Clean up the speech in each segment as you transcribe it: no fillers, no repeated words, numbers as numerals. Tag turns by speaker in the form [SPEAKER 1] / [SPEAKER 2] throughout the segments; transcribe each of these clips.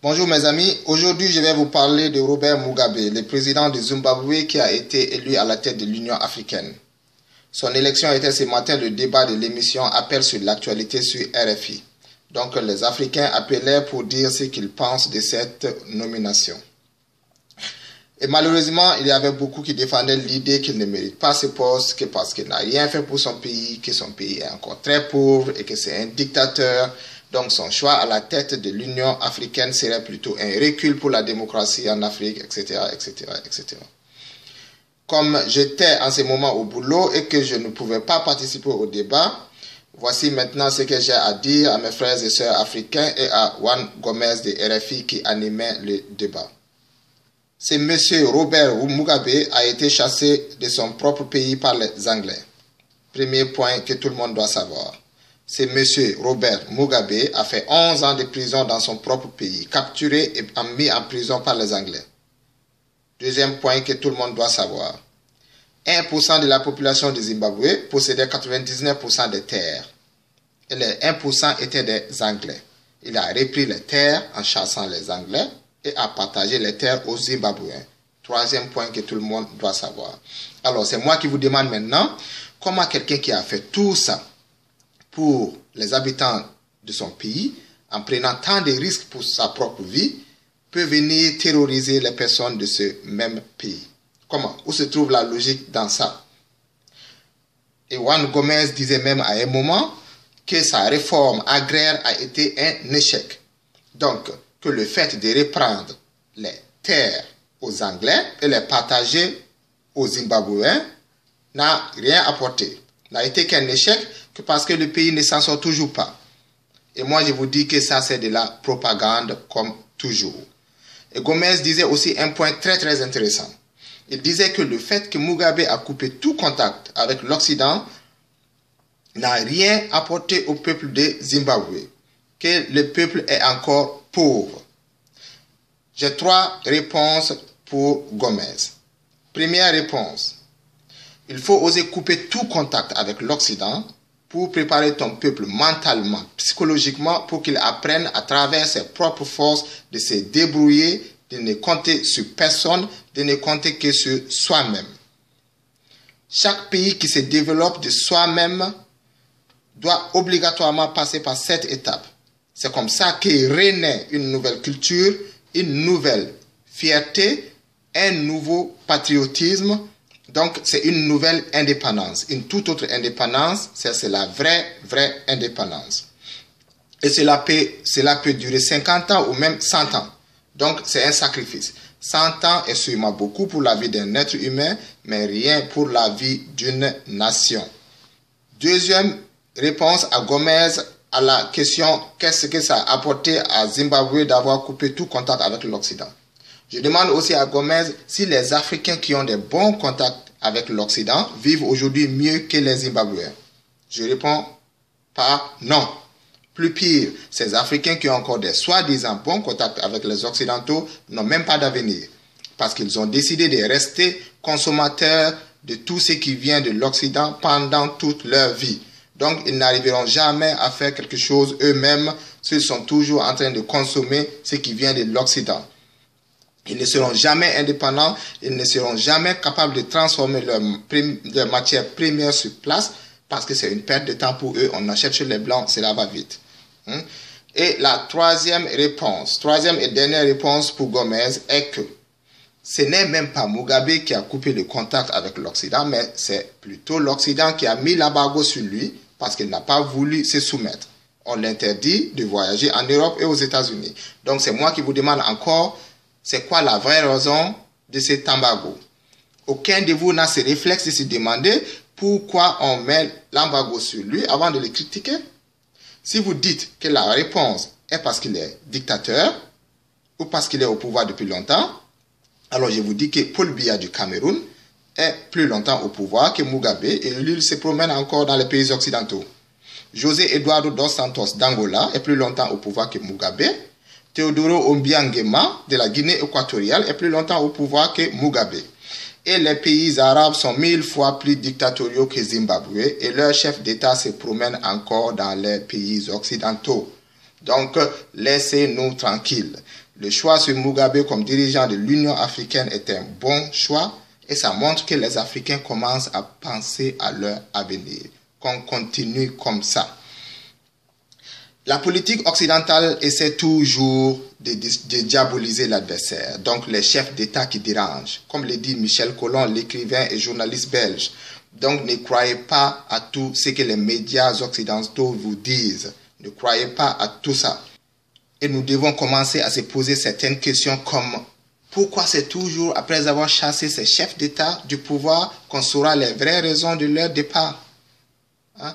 [SPEAKER 1] Bonjour mes amis, aujourd'hui je vais vous parler de Robert Mugabe, le président du Zimbabwe qui a été élu à la tête de l'Union africaine. Son élection était ce matin le débat de l'émission Appel sur l'actualité sur RFI. Donc les Africains appelaient pour dire ce qu'ils pensent de cette nomination. Et malheureusement, il y avait beaucoup qui défendaient l'idée qu'il ne mérite pas ce poste, que parce qu'il n'a rien fait pour son pays, que son pays est encore très pauvre et que c'est un dictateur. Donc son choix à la tête de l'Union africaine serait plutôt un recul pour la démocratie en Afrique, etc., etc., etc. Comme j'étais en ce moment au boulot et que je ne pouvais pas participer au débat, voici maintenant ce que j'ai à dire à mes frères et sœurs africains et à Juan Gomez de RFI qui animait le débat. Ce monsieur Robert Mugabe a été chassé de son propre pays par les Anglais. Premier point que tout le monde doit savoir. Ce monsieur Robert Mugabe a fait 11 ans de prison dans son propre pays, capturé et mis en prison par les Anglais. Deuxième point que tout le monde doit savoir. 1% de la population du Zimbabwe possédait 99% des terres. Et les 1% étaient des Anglais. Il a repris les terres en chassant les Anglais et a partagé les terres aux Zimbabwéens. Troisième point que tout le monde doit savoir. Alors, c'est moi qui vous demande maintenant, comment quelqu'un qui a fait tout ça pour les habitants de son pays, en prenant tant de risques pour sa propre vie, peut venir terroriser les personnes de ce même pays. Comment? Où se trouve la logique dans ça? Et Juan Gomez disait même à un moment que sa réforme agraire a été un échec. Donc, que le fait de reprendre les terres aux Anglais et les partager aux Zimbabwéens n'a rien apporté. N'a été qu'un échec que parce que le pays ne s'en sort toujours pas. Et moi, je vous dis que ça, c'est de la propagande comme toujours. Et Gomez disait aussi un point très, très intéressant. Il disait que le fait que Mugabe a coupé tout contact avec l'Occident n'a rien apporté au peuple de Zimbabwe, que le peuple est encore pauvre. J'ai trois réponses pour Gomez. Première réponse. Il faut oser couper tout contact avec l'Occident pour préparer ton peuple mentalement, psychologiquement, pour qu'il apprenne à travers ses propres forces de se débrouiller, de ne compter sur personne, de ne compter que sur soi-même. Chaque pays qui se développe de soi-même doit obligatoirement passer par cette étape. C'est comme ça que renaît une nouvelle culture, une nouvelle fierté, un nouveau patriotisme. Donc, c'est une nouvelle indépendance. Une toute autre indépendance, c'est la vraie indépendance. Et cela peut durer 50 ans ou même 100 ans. Donc, c'est un sacrifice. 100 ans est sûrement beaucoup pour la vie d'un être humain, mais rien pour la vie d'une nation. Deuxième réponse à Gomez à la question « Qu'est-ce que ça a apporté à Zimbabwe d'avoir coupé tout contact avec l'Occident ?» Je demande aussi à Gomez si les Africains qui ont des bons contacts avec l'Occident vivent aujourd'hui mieux que les Zimbabwéens. Je réponds par non. Plus pire, ces Africains qui ont encore des soi-disant bons contacts avec les Occidentaux n'ont même pas d'avenir. Parce qu'ils ont décidé de rester consommateurs de tout ce qui vient de l'Occident pendant toute leur vie. Donc, ils n'arriveront jamais à faire quelque chose eux-mêmes s'ils sont toujours en train de consommer ce qui vient de l'Occident. Ils ne seront jamais indépendants, ils ne seront jamais capables de transformer leur matière première sur place parce que c'est une perte de temps pour eux. On achète chez les Blancs, cela va vite. Et la troisième réponse, troisième et dernière réponse pour Gomez est que ce n'est même pas Mugabe qui a coupé le contact avec l'Occident, mais c'est plutôt l'Occident qui a mis l'embargo sur lui parce qu'il n'a pas voulu se soumettre. On l'interdit de voyager en Europe et aux États-Unis. Donc c'est moi qui vous demande encore, c'est quoi la vraie raison de cet embargo? Aucun de vous n'a ce réflexe de se demander pourquoi on met l'embargo sur lui avant de le critiquer. Si vous dites que la réponse est parce qu'il est dictateur ou parce qu'il est au pouvoir depuis longtemps, alors je vous dis que Paul Biya du Cameroun est plus longtemps au pouvoir que Mugabe et lui se promène encore dans les pays occidentaux. José Eduardo dos Santos d'Angola est plus longtemps au pouvoir que Mugabe. Teodoro Obiang de la Guinée équatoriale est plus longtemps au pouvoir que Mugabe. Et les pays arabes sont 1000 fois plus dictatoriaux que Zimbabwe et leurs chefs d'État se promènent encore dans les pays occidentaux. Donc, laissez-nous tranquilles. Le choix sur Mugabe comme dirigeant de l'Union africaine est un bon choix et ça montre que les Africains commencent à penser à leur avenir. Qu'on continue comme ça. La politique occidentale essaie toujours de diaboliser l'adversaire, donc les chefs d'État qui dérangent, comme le dit Michel Collomb, l'écrivain et journaliste belge. Donc ne croyez pas à tout ce que les médias occidentaux vous disent. Ne croyez pas à tout ça. Et nous devons commencer à se poser certaines questions comme pourquoi c'est toujours après avoir chassé ces chefs d'État du pouvoir qu'on saura les vraies raisons de leur départ. Hein?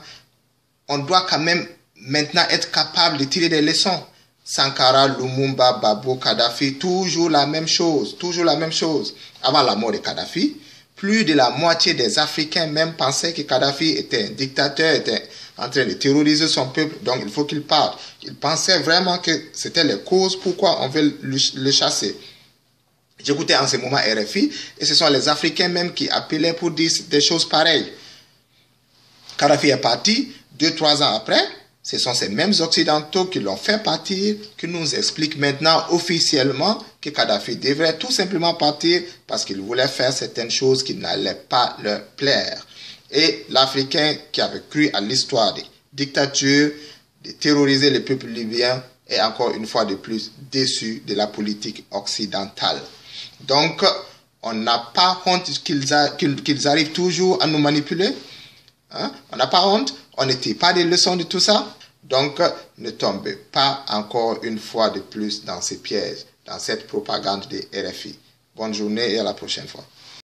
[SPEAKER 1] On doit quand même maintenant être capable de tirer des leçons. Sankara, Lumumba, Babo, Kadhafi, toujours la même chose, toujours la même chose. Avant la mort de Kadhafi, plus de la moitié des Africains même pensaient que Kadhafi était un dictateur, était en train de terroriser son peuple, donc il faut qu'il parte. Ils pensaient vraiment que c'était les causes pourquoi on veut le chasser. J'écoutais en ce moment RFI et ce sont les Africains même qui appelaient pour dire des choses pareilles. Kadhafi est parti, 2-3 ans après, ce sont ces mêmes Occidentaux qui l'ont fait partir, qui nous expliquent maintenant officiellement que Kadhafi devrait tout simplement partir parce qu'il voulait faire certaines choses qui n'allaient pas leur plaire. Et l'Africain qui avait cru à l'histoire des dictatures, de terroriser le peuple libyen, est encore une fois de plus déçu de la politique occidentale. Donc, on n'a pas honte qu'ils arrivent toujours à nous manipuler. Hein? On n'a pas honte. On ne tire pas des leçons de tout ça. Donc, ne tombez pas encore une fois de plus dans ces pièges, dans cette propagande de RFI. Bonne journée et à la prochaine fois.